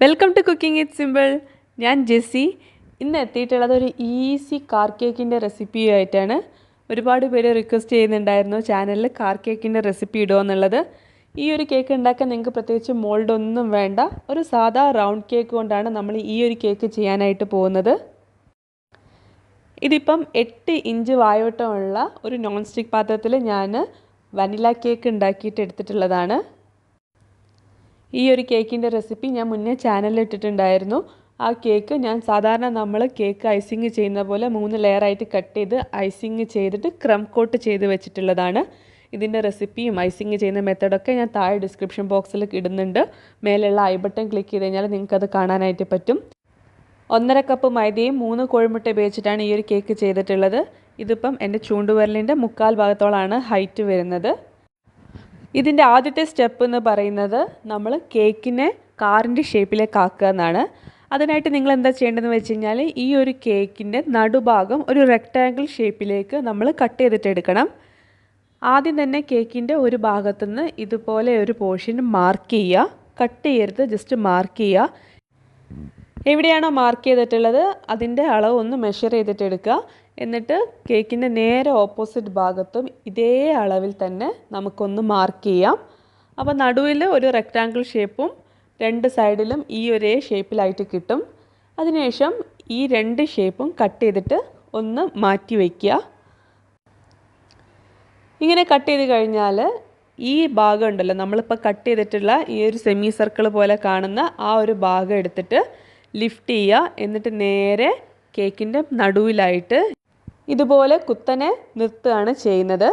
Welcome to cooking it simple. ഞാൻ ജെസ്സി. ഇന്ന് എത്തിയിട്ടുള്ളത് ഒരു ഈസി കാർ കേക്കിൻ്റെ റെസിപ്പിയായിട്ടാണ്. ഒരുപാട് പേര് റിക്വസ്റ്റ് ചെയ്യുന്നുണ്ടായിരുന്നു ചാനലിൽ കാർ കേക്കിൻ്റെ റെസിപ്പി ഇടുമോ എന്നുള്ളത്. ഈ ഒരു കേക്ക് ഉണ്ടാക്കാൻ നിങ്ങൾക്ക് പ്രത്യേകിച്ച് മോൾഡ് ഒന്നും വേണ്ട. ഒരു സാധാ റൗണ്ട് കേക്ക് കൊണ്ടാണ് നമ്മൾ ഈ ഒരു കേക്ക് ചെയ്യാനായിട്ട് പോകുന്നത്. ഇതിപ്പം 8 ഇഞ്ച് വായോട്ടമുള്ള ഒരു നോൺ സ്റ്റിക്ക് പാത്രത്തിൽ ഞാൻ വനില കേക്ക് ഉണ്ടാക്കിയിട്ട് എടുത്തിട്ടുള്ളതാണ്. ഈ ഒരു കേക്കിൻ്റെ റെസിപ്പി ഞാൻ മുന്നേ ചാനലിൽ ഇട്ടിട്ടുണ്ടായിരുന്നു. ആ കേക്ക് ഞാൻ സാധാരണ നമ്മൾ കേക്ക് ഐസിങ് ചെയ്യുന്ന പോലെ 3 ലെയറായിട്ട് കട്ട് ചെയ്ത് ഐസിങ് ചെയ്തിട്ട് ക്രം കോട്ട് ചെയ്ത് വെച്ചിട്ടുള്ളതാണ്. ഇതിൻ്റെ റെസിപ്പിയും ഐസിങ് ചെയ്യുന്ന മെത്തേഡൊക്കെ ഞാൻ താഴെ ഡിസ്ക്രിപ്ഷൻ ബോക്സിൽ ഇടുന്നുണ്ട്. മേലുള്ള ഐ ബട്ടൺ ക്ലിക്ക് ചെയ്ത് കഴിഞ്ഞാൽ നിങ്ങൾക്കത് കാണാനായിട്ട് പറ്റും. 1.5 കപ്പ് മൈദയും 3 കോഴിമുട്ട ഉപയോഗിച്ചിട്ടാണ് ഈ ഒരു കേക്ക് ചെയ്തിട്ടുള്ളത്. ഇതിപ്പം എൻ്റെ ചൂണ്ടുവിരലിൻ്റെ 1/4 ഭാഗത്തോളാണ് ഹൈറ്റ് വരുന്നത്. ഇതിൻ്റെ ആദ്യത്തെ സ്റ്റെപ്പ് എന്ന് പറയുന്നത് നമ്മൾ കേക്കിനെ കാറിൻ്റെ ഷേപ്പിലേക്ക് ആക്കുക എന്നാണ്. അതിനായിട്ട് നിങ്ങൾ എന്താ ചെയ്യേണ്ടതെന്ന് വെച്ച് കഴിഞ്ഞാൽ ഈ ഒരു കേക്കിൻ്റെ നടുഭാഗം ഒരു റെക്റ്റാങ്കിൾ ഷേപ്പിലേക്ക് നമ്മൾ കട്ട് ചെയ്തിട്ടെടുക്കണം. ആദ്യം തന്നെ കേക്കിൻ്റെ ഒരു ഭാഗത്തുനിന്ന് ഇതുപോലെ ഒരു പോർഷൻ മാർക്ക് ചെയ്യുക. കട്ട് ചെയ്യരുത്, ജസ്റ്റ് മാർക്ക് ചെയ്യുക. എവിടെയാണോ മാർക്ക് ചെയ്തിട്ടുള്ളത് അതിൻ്റെ അളവ് ഒന്ന് മെഷർ ചെയ്തിട്ടെടുക്കുക. എന്നിട്ട് കേക്കിൻ്റെ നേരെ ഓപ്പോസിറ്റ് ഭാഗത്തും ഇതേ അളവിൽ തന്നെ നമുക്കൊന്ന് മാർക്ക് ചെയ്യാം. അപ്പോൾ നടുവിൽ ഒരു റെക്റ്റാങ്കിൾ ഷേപ്പും 2 സൈഡിലും ഈ ഒരേ ഷേപ്പിലായിട്ട് കിട്ടും. അതിനുശേഷം ഈ 2 ഷേപ്പും കട്ട് ചെയ്തിട്ട് ഒന്ന് മാറ്റി വയ്ക്കുക. ഇങ്ങനെ കട്ട് ചെയ്ത് കഴിഞ്ഞാൽ ഈ ഭാഗം ഉണ്ടല്ലോ, നമ്മളിപ്പോൾ കട്ട് ചെയ്തിട്ടുള്ള ഈ ഒരു സെമി സർക്കിൾ പോലെ കാണുന്ന ആ ഒരു ഭാഗം എടുത്തിട്ട് ലിഫ്റ്റ് ചെയ്യുക. എന്നിട്ട് നേരെ കേക്കിൻ്റെ നടുവിലായിട്ട് ഇതുപോലെ കുത്തനെ നിർത്തുകയാണ് ചെയ്യുന്നത്.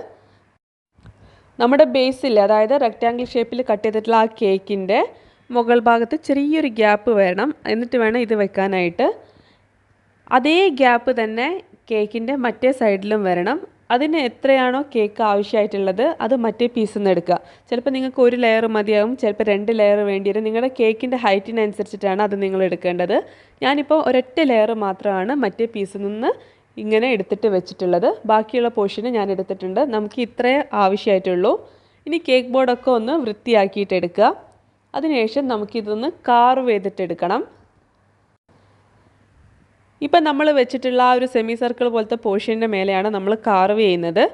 നമ്മുടെ ബേസിൽ, അതായത് റെക്റ്റാങ്കിൾ ഷേപ്പിൽ കട്ട് ചെയ്തിട്ടുള്ള ആ കേക്കിൻ്റെ മുകൾ ഭാഗത്ത് ചെറിയൊരു ഗ്യാപ്പ് വേണം. എന്നിട്ട് വേണം ഇത് വെക്കാനായിട്ട്. അതേ ഗ്യാപ്പ് തന്നെ കേക്കിൻ്റെ മറ്റേ സൈഡിലും വരണം. അതിന് എത്രയാണോ കേക്ക് ആവശ്യമായിട്ടുള്ളത് അത് മറ്റേ പീസിൽ നിന്ന് എടുക്കുക. ചിലപ്പോൾ നിങ്ങൾക്ക് 1 ലെയർ മതിയാകും, ചിലപ്പോൾ 2 ലെയർ വേണ്ടി വരും. നിങ്ങളുടെ കേക്കിൻ്റെ ഹൈറ്റിനനുസരിച്ചിട്ടാണ് അത് നിങ്ങൾ എടുക്കേണ്ടത്. ഞാനിപ്പോൾ ഒരൊറ്റ ലെയർ മാത്രമാണ് മറ്റേ പീസിൽ നിന്ന് ഇങ്ങനെ എടുത്തിട്ട് വെച്ചിട്ടുള്ളത്. ബാക്കിയുള്ള പോർഷന് ഞാൻ എടുത്തിട്ടുണ്ട്. നമുക്ക് ഇത്രേ ആവശ്യമായിട്ടുള്ളൂ. ഇനി കേക്ക് ബോർഡൊക്കെ ഒന്ന് വൃത്തിയാക്കിയിട്ട് എടുക്കുക. അതിനുശേഷം നമുക്കിതൊന്ന് കാർവ് ചെയ്തിട്ടെടുക്കണം. ഇപ്പം നമ്മൾ വെച്ചിട്ടുള്ള ആ ഒരു സെമി സർക്കിൾ പോലത്തെ പോർഷൻ്റെ മേലെയാണ് നമ്മൾ കാർവ് ചെയ്യുന്നത്.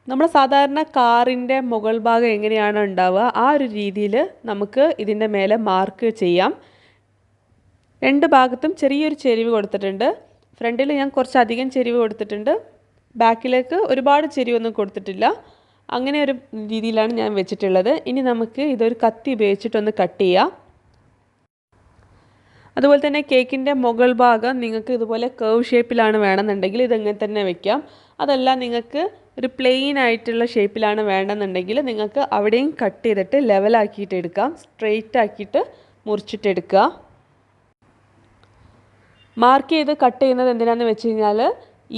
നമ്മൾ സാധാരണ കാറിൻ്റെ മുകൾ ഭാഗം എങ്ങനെയാണ് ഉണ്ടാവുക ആ ഒരു രീതിയിൽ നമുക്ക് ഇതിൻ്റെ മേലെ മാർക്ക് ചെയ്യാം. 2 ഭാഗത്തും ചെറിയൊരു ചെരിവ് കൊടുത്തിട്ടുണ്ട്. ഫ്രണ്ടിൽ ഞാൻ കുറച്ചധികം ചെരിവ് കൊടുത്തിട്ടുണ്ട്. ബാക്കിലേക്ക് ഒരുപാട് ചെരിവൊന്നും കൊടുത്തിട്ടില്ല. അങ്ങനെ ഒരു രീതിയിലാണ് ഞാൻ വെച്ചിട്ടുള്ളത്. ഇനി നമുക്ക് ഇതൊരു കത്തി ഉപയോഗിച്ചിട്ടൊന്ന് കട്ട് ചെയ്യാം. അതുപോലെ തന്നെ കേക്കിൻ്റെ മുകൾ ഭാഗം നിങ്ങൾക്ക് ഇതുപോലെ കർവ് ഷേപ്പിലാണ് വേണമെന്നുണ്ടെങ്കിൽ ഇതങ്ങനെ തന്നെ വെക്കാം. അതല്ല നിങ്ങൾക്ക് ഒരു പ്ലെയിൻ ആയിട്ടുള്ള ഷേപ്പിലാണ് വേണമെന്നുണ്ടെങ്കിൽ നിങ്ങൾക്ക് അവിടെയും കട്ട് ചെയ്തിട്ട് ലെവലാക്കിയിട്ട് എടുക്കാം. സ്ട്രെയിറ്റ് ആക്കിയിട്ട് മുറിച്ചിട്ടെടുക്കുക. മാർക്ക് ചെയ്ത് കട്ട് ചെയ്യുന്നത് എന്തിനാണെന്ന് വെച്ച് കഴിഞ്ഞാൽ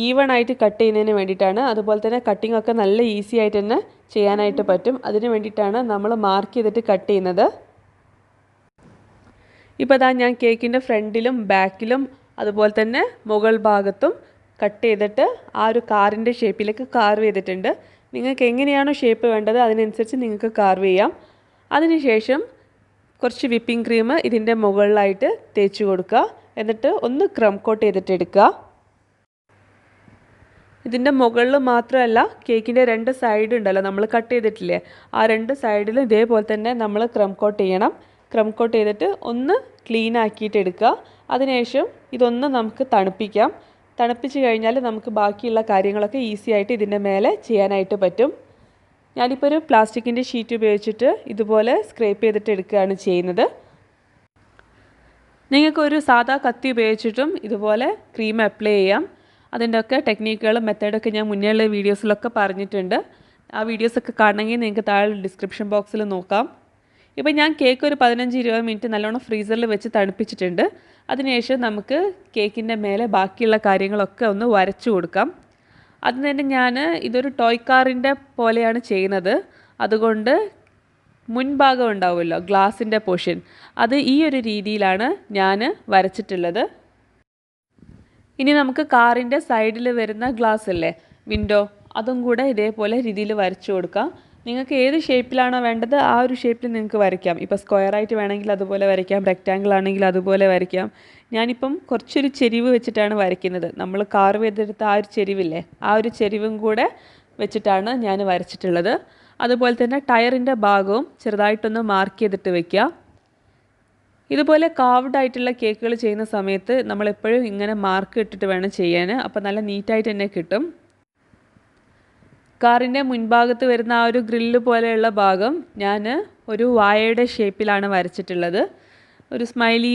ഈവൺ ആയിട്ട് കട്ട് ചെയ്യുന്നതിന് വേണ്ടിയിട്ടാണ്. അതുപോലെ തന്നെ കട്ടിംഗ് ഒക്കെ നല്ല ഈസി ആയിട്ട് തന്നെ ചെയ്യാനായിട്ട് പറ്റും. അതിന് വേണ്ടിയിട്ടാണ് നമ്മൾ മാർക്ക് ചെയ്തിട്ട് കട്ട് ചെയ്യുന്നത്. ഇപ്പോൾ അതാ ഞാൻ കേക്കിൻ്റെ ഫ്രണ്ടിലും ബാക്കിലും അതുപോലെ തന്നെ മുകൾ ഭാഗത്തും കട്ട് ചെയ്തിട്ട് ആ ഒരു കാറിൻ്റെ ഷേപ്പിലേക്ക് കാർവ് ചെയ്തിട്ടുണ്ട്. നിങ്ങൾക്ക് എങ്ങനെയാണോ ഷേപ്പ് വേണ്ടത് അതിനനുസരിച്ച് നിങ്ങൾക്ക് കാർവ് ചെയ്യാം. അതിനുശേഷം കുറച്ച് വിപ്പിംഗ് ക്രീം ഇതിൻ്റെ മുകളിലായിട്ട് തേച്ച് കൊടുക്കുക. എന്നിട്ട് ഒന്ന് ക്രം കോട്ട് ചെയ്തിട്ട് എടുക്കുക. ഇതിൻ്റെ മുകളിൽ മാത്രമല്ല, കേക്കിൻ്റെ 2 സൈഡ് ഉണ്ടല്ലോ നമ്മൾ കട്ട് ചെയ്തിട്ടില്ലേ, ആ 2 സൈഡിലും ഇതേപോലെ തന്നെ നമ്മൾ ക്രം കോട്ട് ചെയ്യണം. ക്രം കോട്ട് ചെയ്തിട്ട് ഒന്ന് ക്ലീൻ ആക്കിയിട്ട് എടുക്കുക. അതിനുശേഷം ഇതൊന്ന് നമുക്ക് തണുപ്പിക്കാം. തണുപ്പിച്ച് കഴിഞ്ഞാൽ നമുക്ക് ബാക്കിയുള്ള കാര്യങ്ങളൊക്കെ ഈസി ആയിട്ട് ഇതിൻ്റെ മേലെ ചെയ്യാനായിട്ട് പറ്റും. ഞാനിപ്പോൾ ഒരു പ്ലാസ്റ്റിക്കിൻ്റെ ഷീറ്റ് ഉപയോഗിച്ചിട്ട് ഇതുപോലെ സ്ക്രേപ്പ് ചെയ്തിട്ട് എടുക്കുകയാണ് ചെയ്യുന്നത്. നിങ്ങൾക്കൊരു സാധാ കത്തി ഉപയോഗിച്ചിട്ടും ഇതുപോലെ ക്രീം അപ്ലൈ ചെയ്യാം. അതിൻ്റെയൊക്കെ ടെക്നിക്കുകളും മെത്തേഡൊക്കെ ഞാൻ മുന്നേയുള്ള വീഡിയോസിലൊക്കെ പറഞ്ഞിട്ടുണ്ട്. ആ വീഡിയോസൊക്കെ കാണണമെങ്കിൽ നിങ്ങൾക്ക് താഴെ ഡിസ്ക്രിപ്ഷൻ ബോക്സിൽ നോക്കാം. ഇപ്പോൾ ഞാൻ കേക്ക് ഒരു 15-20 മിനിറ്റ് നല്ലോണം ഫ്രീസറിൽ വെച്ച് തണുപ്പിച്ചിട്ടുണ്ട്. അതിനുശേഷം നമുക്ക് കേക്കിൻ്റെ മേലെ ബാക്കിയുള്ള കാര്യങ്ങളൊക്കെ ഒന്ന് വരച്ചു കൊടുക്കാം. അതിന് തന്നെ ഞാൻ ഇതൊരു ടോയ് കാറിൻ്റെ പോലെയാണ് ചെയ്യുന്നത്. അതുകൊണ്ട് മുൻഭാഗം ഉണ്ടാവുമല്ലോ, ഗ്ലാസിൻ്റെ പോർഷൻ, അത് ഈ ഒരു രീതിയിലാണ് ഞാൻ വരച്ചിട്ടുള്ളത്. ഇനി നമുക്ക് കാറിൻ്റെ സൈഡിൽ വരുന്ന ഗ്ലാസ് അല്ലേ, വിൻഡോ, അതും കൂടെ ഇതേപോലെ രീതിയിൽ വരച്ചു കൊടുക്കാം. നിങ്ങൾക്ക് ഏത് ഷേപ്പിലാണോ വേണ്ടത് ആ ഒരു ഷേപ്പിൽ നിങ്ങൾക്ക് വരയ്ക്കാം. ഇപ്പോൾ സ്ക്വയറായിട്ട് വേണമെങ്കിൽ അതുപോലെ വരയ്ക്കാം, റെക്റ്റാങ്കിൾ ആണെങ്കിൽ അതുപോലെ വരയ്ക്കാം. ഞാനിപ്പം കുറച്ചൊരു ചെരിവ് വെച്ചിട്ടാണ് വരയ്ക്കുന്നത്. നമ്മൾ കാർവ് ചെയ്തെടുത്ത ആ ഒരു ചെരിവില്ലേ, ആ ഒരു ചെരിവും കൂടെ വെച്ചിട്ടാണ് ഞാൻ വരച്ചിട്ടുള്ളത്. അതുപോലെ തന്നെ ടയറിൻ്റെ ഭാഗവും ചെറുതായിട്ടൊന്ന് മാർക്ക് ചെയ്തിട്ട് വെക്കുക. ഇതുപോലെ കാർവ്ഡ് ആയിട്ടുള്ള കേക്കുകൾ ചെയ്യുന്ന സമയത്ത് നമ്മളെപ്പോഴും ഇങ്ങനെ മാർക്ക് ഇട്ടിട്ട് വേണം ചെയ്യാൻ. അപ്പോൾ നല്ല നീറ്റായിട്ട് തന്നെ കിട്ടും. കാറിൻ്റെ മുൻഭാഗത്ത് വരുന്ന ആ ഒരു ഗ്രില്ല് പോലെയുള്ള ഭാഗം ഞാൻ ഒരു വായയുടെ ഷേപ്പിലാണ് വരച്ചിട്ടുള്ളത്. ഒരു സ്മൈലി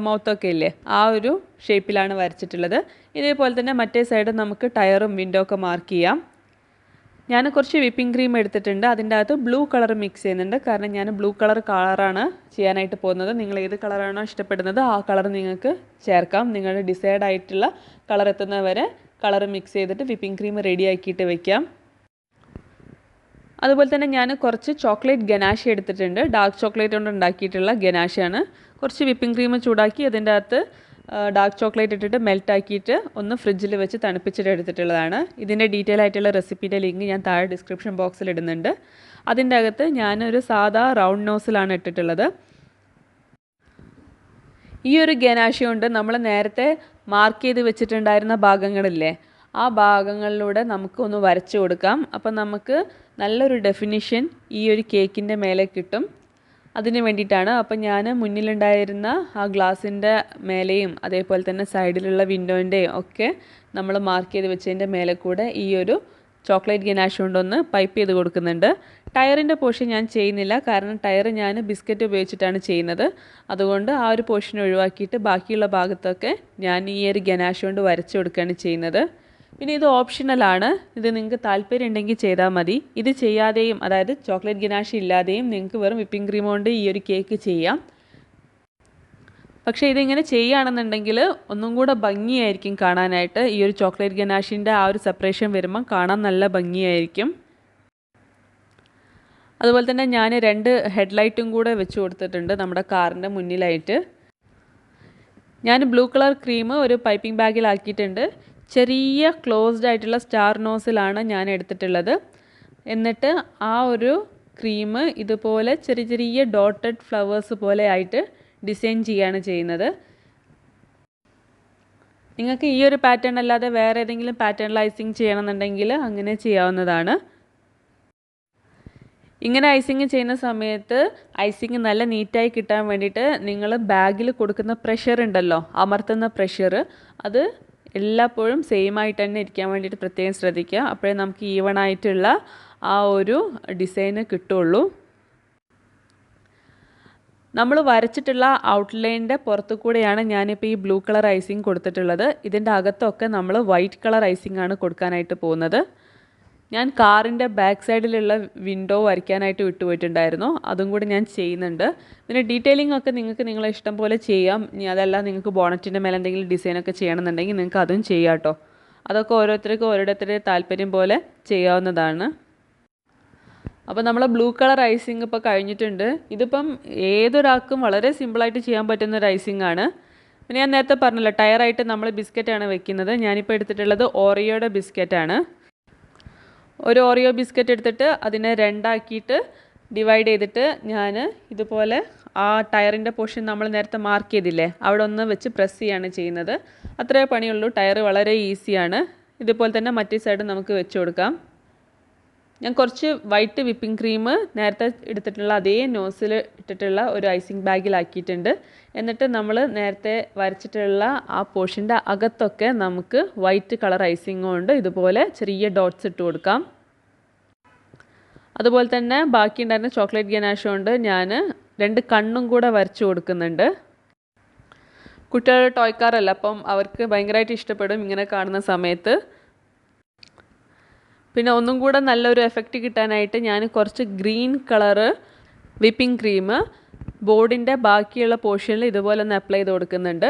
മൗത്തൊക്കെ ഇല്ലേ, ആ ഒരു ഷേപ്പിലാണ് വരച്ചിട്ടുള്ളത്. ഇതേപോലെ തന്നെ മറ്റേ സൈഡ് നമുക്ക് ടയറും വിൻഡോ ഒക്കെ മാർക്ക് ചെയ്യാം. ഞാൻ കുറച്ച് വിപ്പിംഗ് ക്രീം എടുത്തിട്ടുണ്ട്. അതിൻ്റെ അകത്ത് ബ്ലൂ കളർ മിക്സ് ചെയ്യുന്നുണ്ട്. കാരണം ഞാൻ ബ്ലൂ കളറാണ് ചെയ്യാനായിട്ട് പോകുന്നത്. നിങ്ങൾ ഏത് കളറാണോ ഇഷ്ടപ്പെടുന്നത് ആ കളർ നിങ്ങൾക്ക് ചേർക്കാം. നിങ്ങളുടെ ഡിസൈഡ് ആയിട്ടുള്ള കളർ എത്തുന്നവരെ കളർ മിക്സ് ചെയ്തിട്ട് വിപ്പിംഗ് ക്രീം റെഡി ആക്കിയിട്ട് വയ്ക്കാം. അതുപോലെ തന്നെ ഞാൻ കുറച്ച് ചോക്ലേറ്റ് ഗനാഷ എടുത്തിട്ടുണ്ട്. ഡാർക്ക് ചോക്ലേറ്റ് കൊണ്ട് ഉണ്ടാക്കിയിട്ടുള്ള ഗനാഷയാണ്. കുറച്ച് വിപ്പിംഗ് ക്രീം ചൂടാക്കി അതിൻ്റെ അകത്ത് ഡാർക്ക് ചോക്ലേറ്റ് ഇട്ടിട്ട് മെൽറ്റ് ആക്കിയിട്ട് ഒന്ന് ഫ്രിഡ്ജിൽ വെച്ച് തണുപ്പിച്ചിട്ട് എടുത്തിട്ടുള്ളതാണ്. ഇതിൻ്റെ ഡീറ്റെയിൽ ആയിട്ടുള്ള റെസിപ്പിയുടെ ലിങ്ക് ഞാൻ താഴെ ഡിസ്ക്രിപ്ഷൻ ബോക്സിൽ ഇടുന്നുണ്ട്. അതിൻ്റെ അകത്ത് ഞാനൊരു സാധാ റൗണ്ട് നോസിലാണ് ഇട്ടിട്ടുള്ളത്. ഈ ഒരു ഗനാഷ കൊണ്ട് നമ്മൾ നേരത്തെ മാർക്ക് ചെയ്ത് വെച്ചിട്ടുണ്ടായിരുന്ന ഭാഗങ്ങളില്ലേ, ആ ഭാഗങ്ങളിലൂടെ നമുക്ക് ഒന്ന് വരച്ചു കൊടുക്കാം. അപ്പം നമുക്ക് നല്ലൊരു ഡെഫിനിഷൻ ഈ ഒരു കേക്കിൻ്റെ മേലെ കിട്ടും. അതിന് വേണ്ടിയിട്ടാണ്. അപ്പം ഞാൻ മുന്നിലുണ്ടായിരുന്ന ആ ഗ്ലാസിൻ്റെ മേലെയും അതേപോലെ തന്നെ സൈഡിലുള്ള വിൻഡോൻ്റെയും ഒക്കെ നമ്മൾ മാർക്ക് ചെയ്ത് വെച്ചതിൻ്റെ മേലെ കൂടെ ഈ ഒരു ചോക്ലേറ്റ് ഗനാഷ കൊണ്ടൊന്ന് പൈപ്പ് ചെയ്ത് കൊടുക്കുന്നുണ്ട്. ടയറിൻ്റെ പോർഷൻ ഞാൻ ചെയ്യുന്നില്ല. കാരണം ടയർ ഞാൻ ബിസ്ക്കറ്റ് ഉപയോഗിച്ചിട്ടാണ് ചെയ്യുന്നത്. അതുകൊണ്ട് ആ ഒരു പോർഷൻ ഒഴിവാക്കിയിട്ട് ബാക്കിയുള്ള ഭാഗത്തൊക്കെ ഞാൻ ഈ ഒരു ഗനാഷ കൊണ്ട് വരച്ചു കൊടുക്കുകയാണ് ചെയ്യുന്നത്. പിന്നെ ഇത് ഓപ്ഷണലാണ്. ഇത് നിങ്ങൾക്ക് താല്പര്യം ഉണ്ടെങ്കിൽ ചെയ്താൽ മതി. ഇത് ചെയ്യാതെയും, അതായത് ചോക്ലേറ്റ് ഗനാഷ ഇല്ലാതെയും നിങ്ങൾക്ക് വെറും വിപ്പിംഗ് ക്രീം കൊണ്ട് ഈ ഒരു കേക്ക് ചെയ്യാം. പക്ഷേ ഇതിങ്ങനെ ചെയ്യുകയാണെന്നുണ്ടെങ്കിൽ ഒന്നും കൂടെ ഭംഗിയായിരിക്കും കാണാനായിട്ട്. ഈ ഒരു ചോക്ലേറ്റ് ഗനാഷിൻ്റെ ആ ഒരു സെപ്പറേഷൻ വരുമ്പം കാണാൻ നല്ല ഭംഗിയായിരിക്കും. അതുപോലെ തന്നെ ഞാൻ 2 ഹെഡ്ലൈറ്റും കൂടെ വെച്ച് കൊടുത്തിട്ടുണ്ട് നമ്മുടെ കാറിൻ്റെ മുന്നിലായിട്ട്. ഞാൻ ബ്ലൂ കളർ ക്രീം ഒരു പൈപ്പിംഗ് ബാഗിലാക്കിയിട്ടുണ്ട്. ചെറിയ ക്ലോസ്ഡ് ആയിട്ടുള്ള സ്റ്റാർ നോസിലാണ് ഞാൻ എടുത്തിട്ടുള്ളത്. എന്നിട്ട് ആ ഒരു ക്രീം ഇതുപോലെ ചെറിയ ചെറിയ ഡോട്ടഡ് ഫ്ലവേഴ്സ് പോലെ ആയിട്ട് ഡിസൈൻ ചെയ്യുകയാണ് ചെയ്യുന്നത്. നിങ്ങൾക്ക് ഈ ഒരു പാറ്റേൺ അല്ലാതെ വേറെ ഏതെങ്കിലും പാറ്റേണിൽ ഐസിങ് ചെയ്യണമെന്നുണ്ടെങ്കിൽ അങ്ങനെ ചെയ്യാവുന്നതാണ്. ഇങ്ങനെ ഐസിങ് ചെയ്യുന്ന സമയത്ത് ഐസിങ് നല്ല നീറ്റായി കിട്ടാൻ വേണ്ടിയിട്ട് നിങ്ങൾ ബാഗിൽ കൊടുക്കുന്ന പ്രഷർ ഉണ്ടല്ലോ, അമർത്തുന്ന പ്രഷർ, അത് എല്ലായ്പ്പോഴും സെയിം ആയിട്ട് തന്നെ ഇരിക്കാൻ വേണ്ടിയിട്ട് പ്രത്യേകം ശ്രദ്ധിക്കുക. അപ്പോഴേ നമുക്ക് ഈവൺ ആയിട്ടുള്ള ആ ഒരു ഡിസൈന് കിട്ടുള്ളൂ. നമ്മൾ വരച്ചിട്ടുള്ള ഔട്ട്ലൈനിൻ്റെ പുറത്തു കൂടെയാണ് ഞാനിപ്പോൾ ഈ ബ്ലൂ കളർ ഐസിങ് കൊടുത്തിട്ടുള്ളത്. ഇതിൻ്റെ അകത്തൊക്കെ നമ്മൾ വൈറ്റ് കളർ ഐസിങ് ആണ് കൊടുക്കാനായിട്ട് പോകുന്നത്. ഞാൻ കാറിൻ്റെ ബാക്ക് സൈഡിലുള്ള വിൻഡോ വരയ്ക്കാനായിട്ട് വിട്ടുപോയിട്ടുണ്ടായിരുന്നു. അതും കൂടി ഞാൻ ചെയ്യുന്നുണ്ട്. പിന്നെ ഡീറ്റെയിലിംഗ് ഒക്കെ നിങ്ങൾക്ക് നിങ്ങളെ ഇഷ്ടം പോലെ ചെയ്യാം. ഇനി അതല്ല നിങ്ങൾക്ക് ബോണറ്റിൻ്റെ മേലെ എന്തെങ്കിലും ഡിസൈനൊക്കെ ചെയ്യണമെന്നുണ്ടെങ്കിൽ നിങ്ങൾക്ക് അതും ചെയ്യാം കേട്ടോ. അതൊക്കെ ഓരോരുത്തരുടെ താല്പര്യം പോലെ ചെയ്യാവുന്നതാണ്. അപ്പോൾ നമ്മൾ ബ്ലൂ കളർ ഐസിങ് ഇപ്പോൾ കഴിഞ്ഞിട്ടുണ്ട്. ഇതിപ്പം ഏതൊരാൾക്കും വളരെ സിമ്പിളായിട്ട് ചെയ്യാൻ പറ്റുന്ന ഒരു ഐസിങ് ആണ്. പിന്നെ ഞാൻ നേരത്തെ പറഞ്ഞല്ലോ, ടയറായിട്ട് നമ്മൾ ബിസ്ക്കറ്റാണ് വെക്കുന്നത്. ഞാനിപ്പോൾ എടുത്തിട്ടുള്ളത് ഓറിയോയുടെ ബിസ്ക്കറ്റാണ്. ഒരു ഓറിയോ ബിസ്ക്കറ്റ് എടുത്തിട്ട് അതിനെ 2 ആക്കിയിട്ട് ഡിവൈഡ് ചെയ്തിട്ട് ഞാൻ ഇതുപോലെ ആ ടയറിൻ്റെ പോർഷൻ നമ്മൾ നേരത്തെ മാർക്ക് ചെയ്തില്ലേ, അവിടെ ഒന്ന് വെച്ച് പ്രസ് ചെയ്യാണ് ചെയ്യുന്നത്. അത്രേ പണിയുള്ളൂ. ടയർ വളരെ ഈസിയാണ്. ഇതുപോലെ തന്നെ മറ്റേ സൈഡ് നമുക്ക് വെച്ച് കൊടുക്കാം. ഞാൻ കുറച്ച് വൈറ്റ് വിപ്പിംഗ് ക്രീം നേരത്തെ എടുത്തിട്ടുള്ള അതേ നോസിൽ ഇട്ടിട്ടുള്ള ഒരു ഐസിങ് ബാഗിലാക്കിയിട്ടുണ്ട്. എന്നിട്ട് നമ്മൾ നേരത്തെ വരച്ചിട്ടുള്ള ആ പോർഷൻ്റെ അകത്തൊക്കെ നമുക്ക് വൈറ്റ് കളർ ഐസിങ് കൊണ്ട് ഇതുപോലെ ചെറിയ ഡോട്ട്സ് ഇട്ട് കൊടുക്കാം. അതുപോലെ തന്നെ ബാക്കി ഉണ്ടായിരുന്ന ചോക്ലേറ്റ് ഗനാഷ കൊണ്ട് ഞാൻ 2 കണ്ണും കൂടെ വരച്ചു കൊടുക്കുന്നുണ്ട്. കുട്ടികളുടെ ടോയ് കാറല്ല, അപ്പം അവർക്ക് ഭയങ്കരമായിട്ട് ഇഷ്ടപ്പെടും ഇങ്ങനെ കാണുന്ന സമയത്ത്. പിന്നെ ഒന്നും കൂടെ നല്ലൊരു എഫക്റ്റ് കിട്ടാനായിട്ട് ഞാൻ കുറച്ച് ഗ്രീൻ കളറ് വിപ്പിംഗ് ക്രീം ബോർഡിൻ്റെ ബാക്കിയുള്ള പോർഷനിൽ ഇതുപോലെ ഒന്ന് അപ്ലൈ ചെയ്ത് കൊടുക്കുന്നുണ്ട്.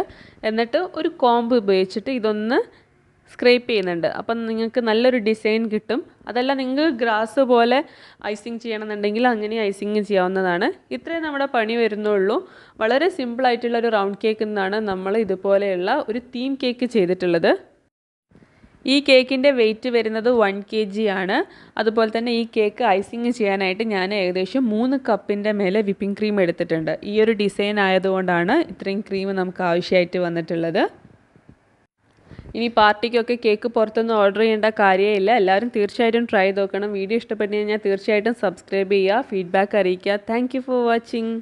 എന്നിട്ട് ഒരു കോമ്പ് ഉപയോഗിച്ചിട്ട് ഇതൊന്ന് സ്ക്രേപ്പ് ചെയ്യുന്നുണ്ട്. അപ്പം നിങ്ങൾക്ക് നല്ലൊരു ഡിസൈൻ കിട്ടും. അതല്ല നിങ്ങൾക്ക് ഗ്രാസ് പോലെ ഐസിങ് ചെയ്യണമെന്നുണ്ടെങ്കിൽ അങ്ങനെ ഐസിങ് ചെയ്യാവുന്നതാണ്. ഇത്രയും നമ്മുടെ പണി വരുന്നുള്ളൂ. വളരെ സിമ്പിളായിട്ടുള്ളൊരു റൗണ്ട് കേക്ക് എന്നാണ് നമ്മൾ ഇതുപോലെയുള്ള ഒരു തീം കേക്ക് ചെയ്തിട്ടുള്ളത്. ഈ കേക്കിൻ്റെ വെയിറ്റ് വരുന്നത് 1 kg ആണ്. അതുപോലെ തന്നെ ഈ കേക്ക് ഐസിങ് ചെയ്യാനായിട്ട് ഞാൻ ഏകദേശം 3 കപ്പിൻ്റെ മേലെ വിപ്പിംഗ് ക്രീം എടുത്തിട്ടുണ്ട്. ഈ ഒരു ഡിസൈൻ ആയതുകൊണ്ടാണ് ഇത്രയും ക്രീം നമുക്ക് ആവശ്യമായിട്ട് വന്നിട്ടുള്ളത്. ഇനി പാർട്ടിക്കൊക്കെ കേക്ക് പുറത്തുനിന്ന് ഓർഡർ ചെയ്യേണ്ട കാര്യമില്ല. എല്ലാവരും തീർച്ചയായിട്ടും ട്രൈ ചെയ്ത് നോക്കണം. വീഡിയോ ഇഷ്ടപ്പെട്ടു കഴിഞ്ഞാൽ തീർച്ചയായിട്ടും സബ്സ്ക്രൈബ് ചെയ്യുക, ഫീഡ്ബാക്ക് അറിയിക്കുക. Thank you for watching.